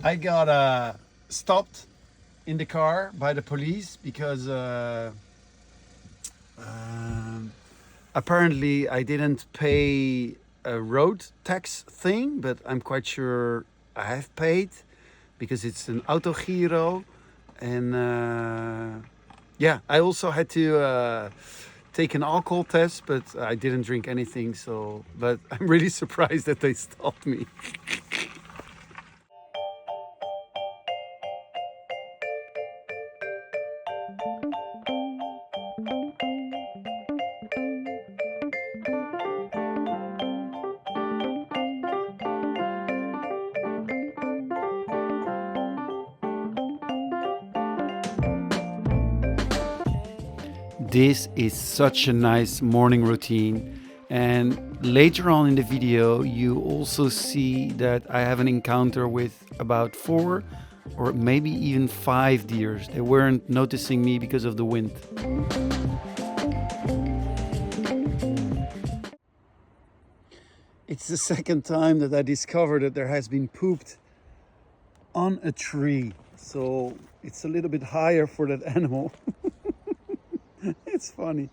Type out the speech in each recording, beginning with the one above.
I got stopped in the car by the police because apparently I didn't pay a road tax thing, but I'm quite sure I have paid because it's an autogiro. And yeah, I also had to take an alcohol test, but I didn't drink anything. So, but I'm really surprised that they stopped me. This is such a nice morning routine, and later on in the video you also see that I have an encounter with about 4 or maybe even 5 deers. They weren't noticing me because of the wind. It's the second time that I discovered that there has been pooped on a tree, so it's a little bit higher for that animal. It's funny.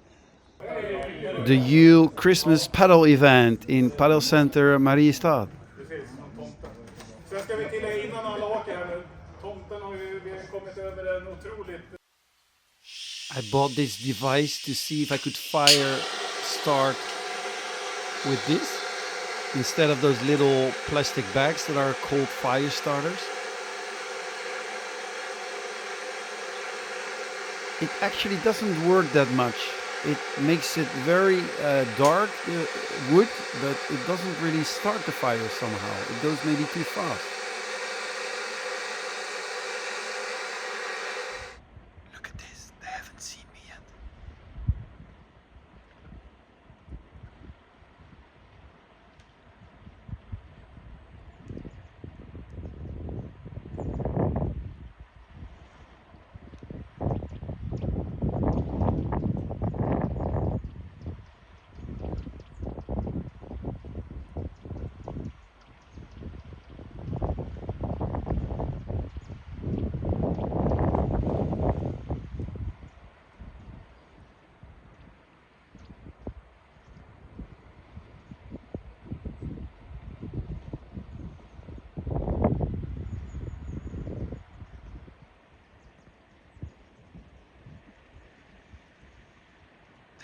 The Jul Christmas Padel event in Padelcenter Mariestad. I bought this device to see if I could fire start with this instead of those little plastic bags that are called fire starters. It actually doesn't work that much. It makes it very dark, wood, but it doesn't really start the fire somehow. It goes maybe too fast. Look at this, they haven't seen me yet.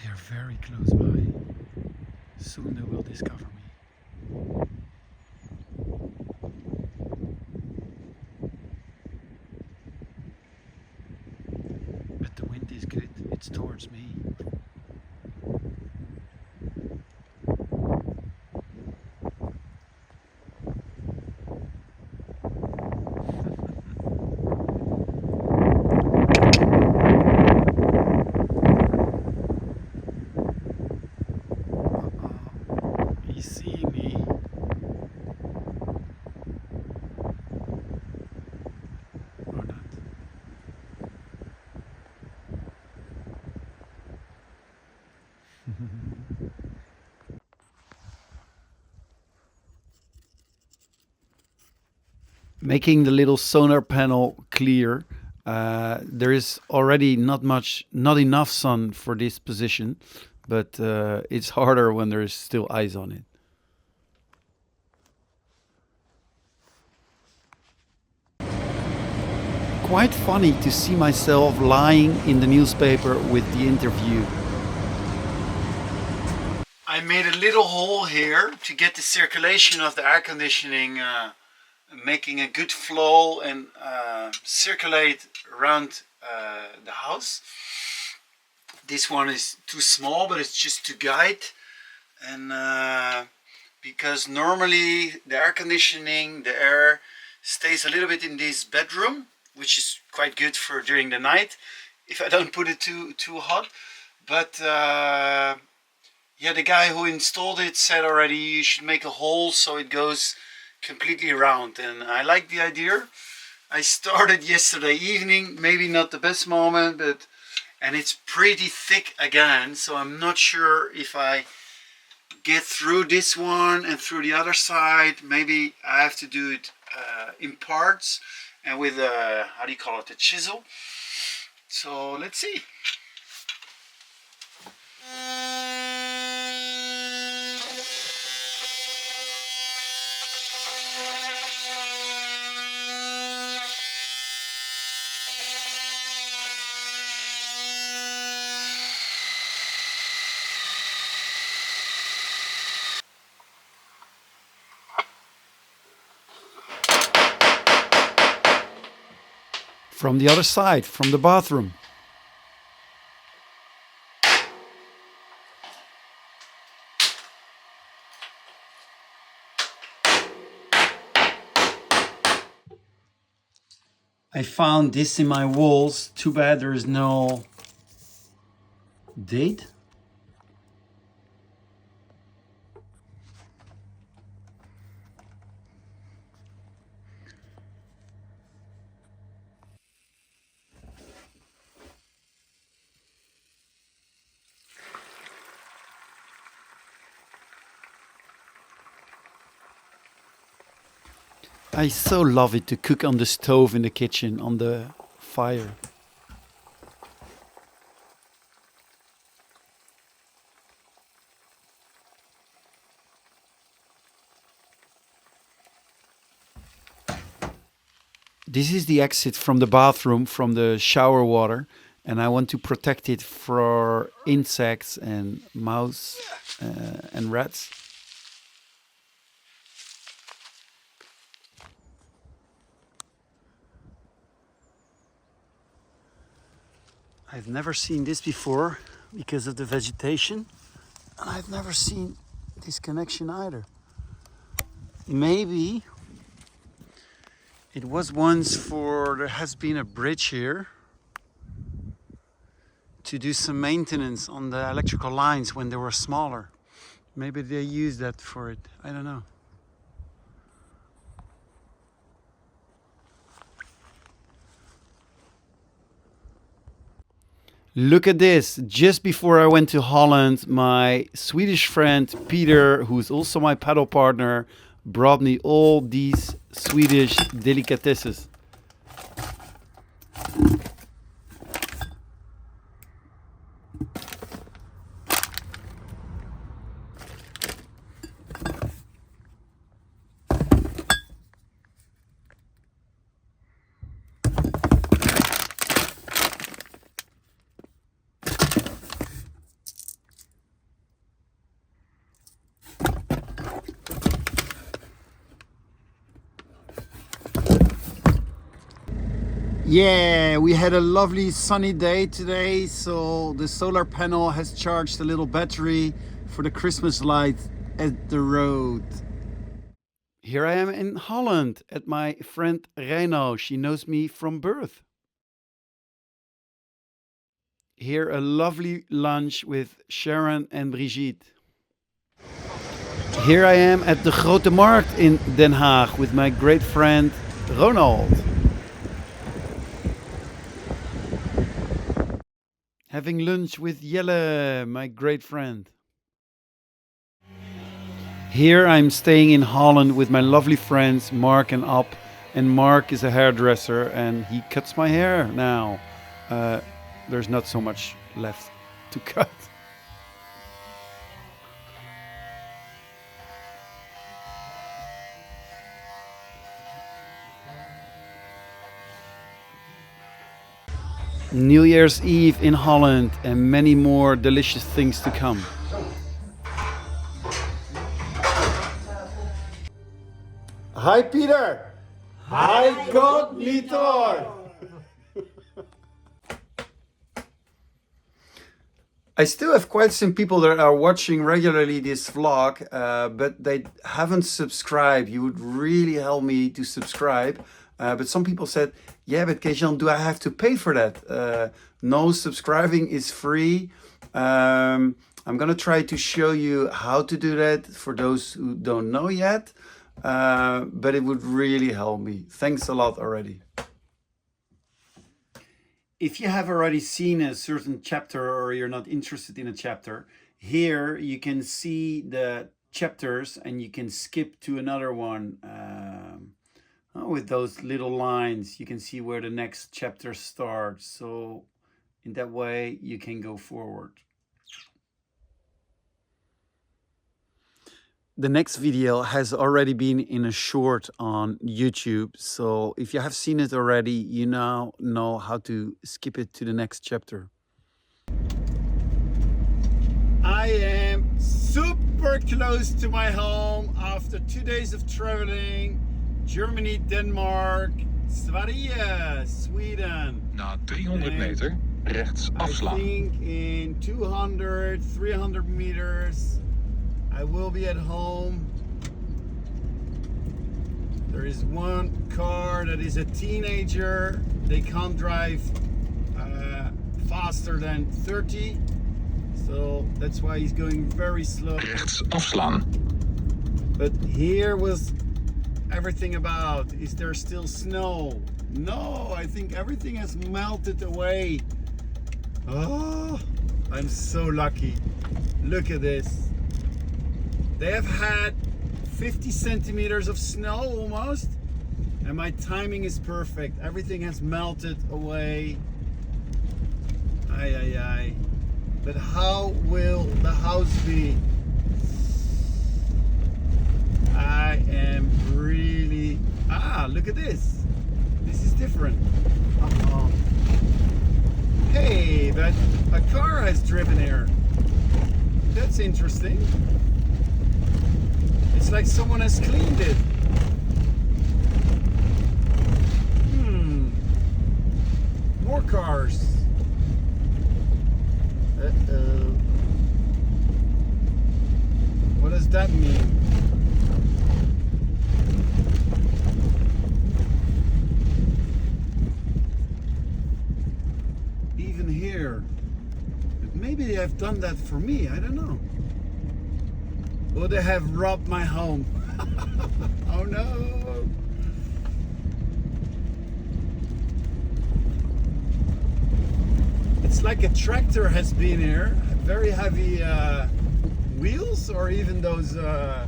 They are very close by. Soon they will discover me. But the wind is good, it's towards me. See me. Or not. Making the little sonar panel clear. There is already not enough sun for this position, but it's harder when there is still ice on it. Quite funny to see myself lying in the newspaper with the interview. I made a little hole here to get the circulation of the air conditioning making a good flow and circulate around the house. This one is too small, but it's just to guide, and because normally the air conditioning, the air stays a little bit in this bedroom, which is quite good for during the night if I don't put it too hot. But yeah, the guy who installed it said already you should make a hole so it goes completely around, and I like the idea. I started yesterday evening, maybe not the best moment, but and it's pretty thick again, so I'm not sure if I get through this one and through the other side. Maybe I have to do it in parts and with a, how do you call it, a chisel. So let's see. From the other side, from the bathroom. I found this in my walls. Too bad there is no date. I so love it to cook on the stove in the kitchen, on the fire. This is the exit from the bathroom, from the shower water, and I want to protect it for insects and mouse and rats. I've never seen this before because of the vegetation, and I've never seen this connection either. Maybe it was once for, there has been a bridge here to do some maintenance on the electrical lines when they were smaller. Maybe they used that for it, I don't know. Look at this. Just before I went to Holland, my Swedish friend Peter, who's also my paddle partner, brought me all these Swedish delicacies. Yeah, we had a lovely sunny day today, so the solar panel has charged a little battery for the Christmas light at the road. Here I am in Holland at my friend Reino. She knows me from birth. Here a lovely lunch with Sharon and Brigitte. Here I am at the Grote Markt in Den Haag with my great friend Ronald. Having lunch with Jelle, my great friend. Here I'm staying in Holland with my lovely friends Mark and Ab. And Mark is a hairdresser and he cuts my hair now. There's not so much left to cut. New Year's Eve in Holland and many more delicious things to come. Hi Peter! Hi God Litor! I still have quite some people that are watching regularly this vlog, but they haven't subscribed. You would really help me to subscribe. But some people said, yeah, but Kees-Jan, do I have to pay for that? No, subscribing is free. I'm gonna try to show you how to do that for those who don't know yet. But it would really help me. Thanks a lot already. If you have already seen a certain chapter or you're not interested in a chapter, here you can see the chapters and you can skip to another one Oh, with those little lines, you can see where the next chapter starts. So in that way, you can go forward. The next video has already been in a short on YouTube. So if you have seen it already, you now know how to skip it to the next chapter. I am super close to my home after 2 days of traveling. Germany, Denmark, Sverige, Sweden. Na 300 meter rechts afslaan. I think in 200, 300 meters, I will be at home. There is one car that is a teenager. They can't drive faster than 30. So that's why he's going very slow. Rechts afslaan. But here was everything about. Is there still snow? No, I think everything has melted away. Oh, I'm so lucky. Look at this. They have had 50 centimeters of snow almost, and my timing is perfect. Everything has melted away. Ay, ay, ay. But how will the house be? I am really... Ah, look at this. This is different. Uh-oh. Hey, but a car has driven here. That's interesting. It's like someone has cleaned it. More cars. Uh-oh. What does that mean? Even here. But maybe they have done that for me, I don't know. Or they have robbed my home. Oh no! It's like a tractor has been here. Very heavy wheels, or even those, how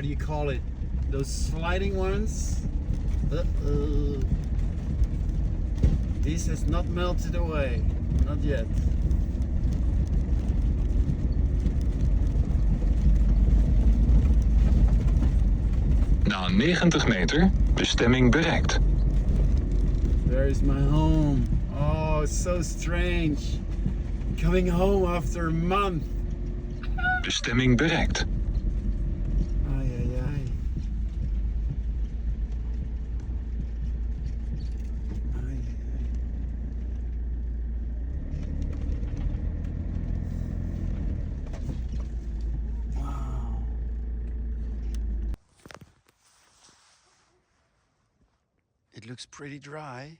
do you call it? Those sliding ones. Uh-oh. This has not melted away. Not yet. Na 90 meter, bestemming bereikt. There is my home. Oh, so strange. Coming home after a month. Bestemming bereikt. Ay, ay, ay. Ay, ay, ay. Wow. It looks pretty dry.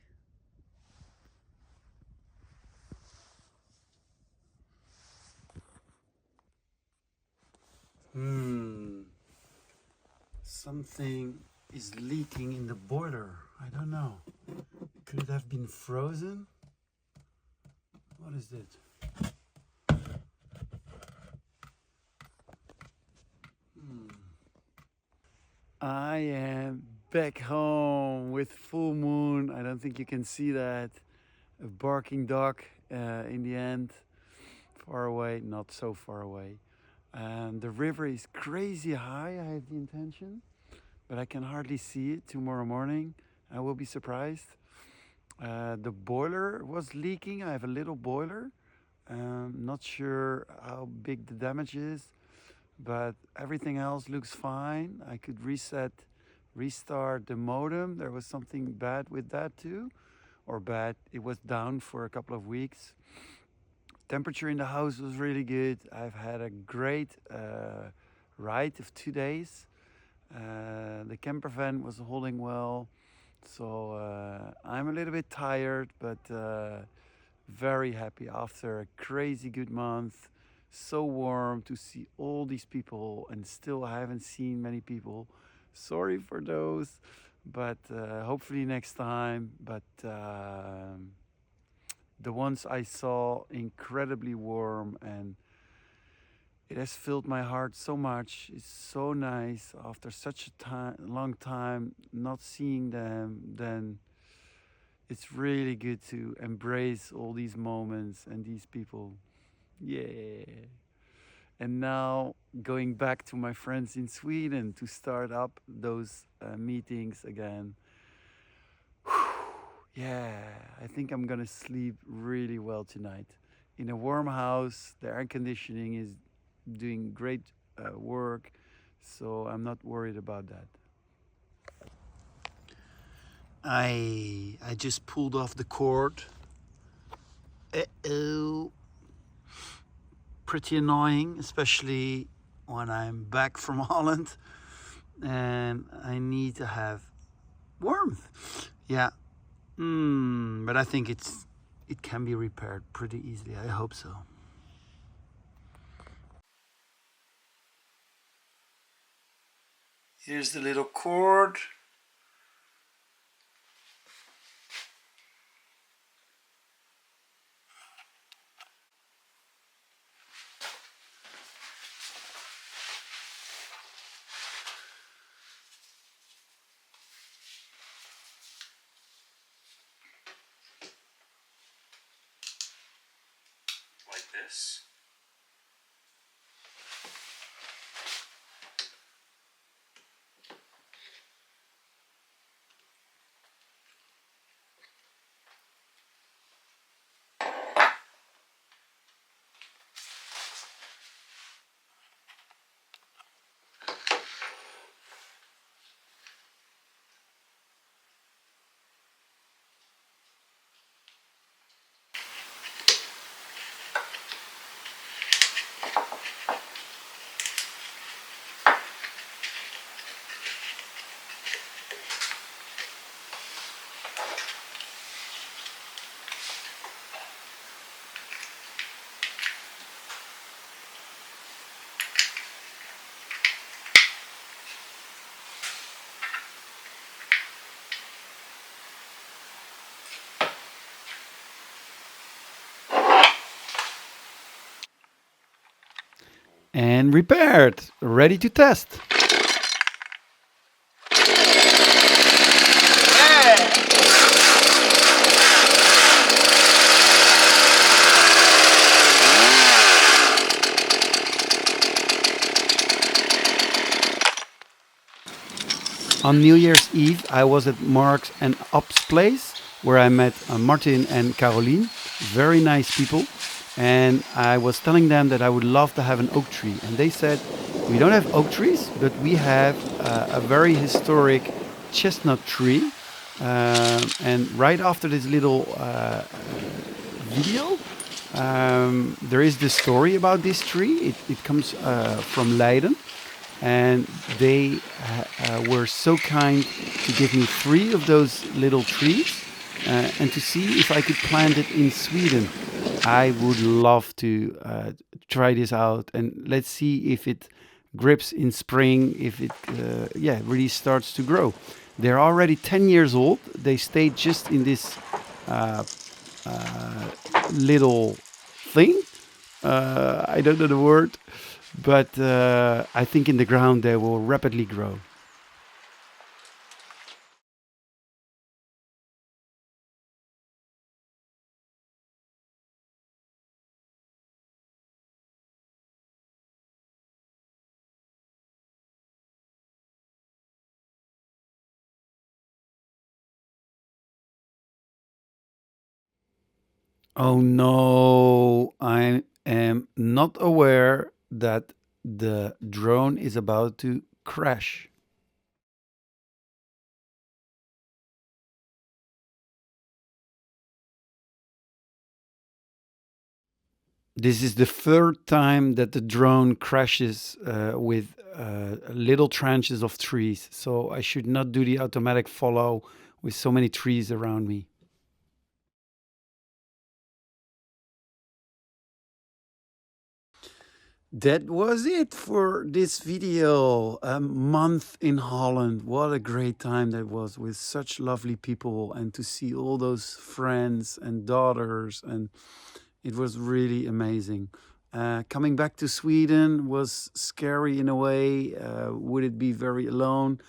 Something is leaking in the boiler. I don't know. Could it have been frozen? What is it? I am back home with full moon. I don't think you can see that. A barking dog in the end. Far away, not so far away. The river is crazy high, I have the intention, but I can hardly see it tomorrow morning. I will be surprised. The boiler was leaking. I have a little boiler. Not sure how big the damage is, but everything else looks fine. I could restart the modem. There was something bad with that too, or bad. It was down for a couple of weeks. Temperature in the house was really good. I've had a great ride of 2 days. The campervan was holding well. So I'm a little bit tired, but very happy after a crazy good month. So warm to see all these people, and still I haven't seen many people. Sorry for those, but hopefully next time. But the ones I saw, incredibly warm, and it has filled my heart so much. It's so nice after such a long time not seeing them. Then it's really good to embrace all these moments and these people. Yeah. And now going back to my friends in Sweden to start up those meetings again. Yeah, I think I'm gonna sleep really well tonight. In a warm house, the air conditioning is doing great work, so I'm not worried about that. I just pulled off the cord. Uh-oh. Pretty annoying, especially when I'm back from Holland and I need to have warmth. Yeah. But I think it can be repaired pretty easily. I hope so. Here's the little cord. Like this. And repaired, ready to test. On New Year's Eve, I was at Mark's and Up's place where I met Martin and Caroline, very nice people. And I was telling them that I would love to have an oak tree. And they said, we don't have oak trees, but we have a very historic chestnut tree. And right after this little video, there is this story about this tree. It comes from Leiden. And they were so kind to give me 3 of those little trees and to see if I could plant it in Sweden. I would love to try this out, and let's see if it grips in spring, if it really starts to grow. They're already 10 years old. They stayed just in this little thing. I don't know the word. But I think in the ground they will rapidly grow. Oh no, I am not aware that the drone is about to crash. This is the 3rd time that the drone crashes with little tranches of trees. So I should not do the automatic follow with so many trees around me. That was it for this video. A month in Holland. What a great time that was with such lovely people, and to see all those friends and daughters, and it was really amazing. Coming back to Sweden was scary in a way. Would it be very alone?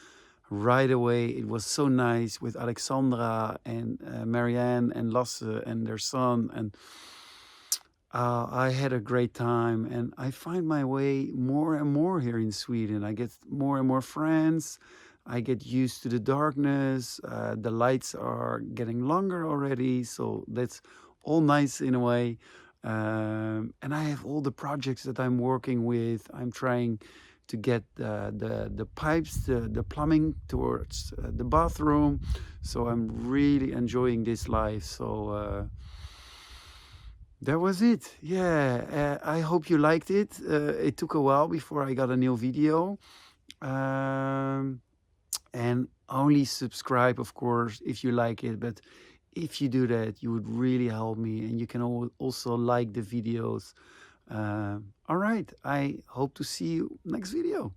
Right away, it was so nice with Alexandra and Marianne and Lasse and their son, and I had a great time. And I find my way more and more here in Sweden. I get more and more friends. I get used to the darkness. The lights are getting longer already, so that's all nice in a way. And I have all the projects that I'm working with. I'm trying to get the pipes, the plumbing towards the bathroom. So I'm really enjoying this life. So that was it. Yeah, I hope you liked it. It took a while before I got a new video. And only subscribe, of course, if you like it. But if you do that, you would really help me. And you can also like the videos. All right, I hope to see you next video.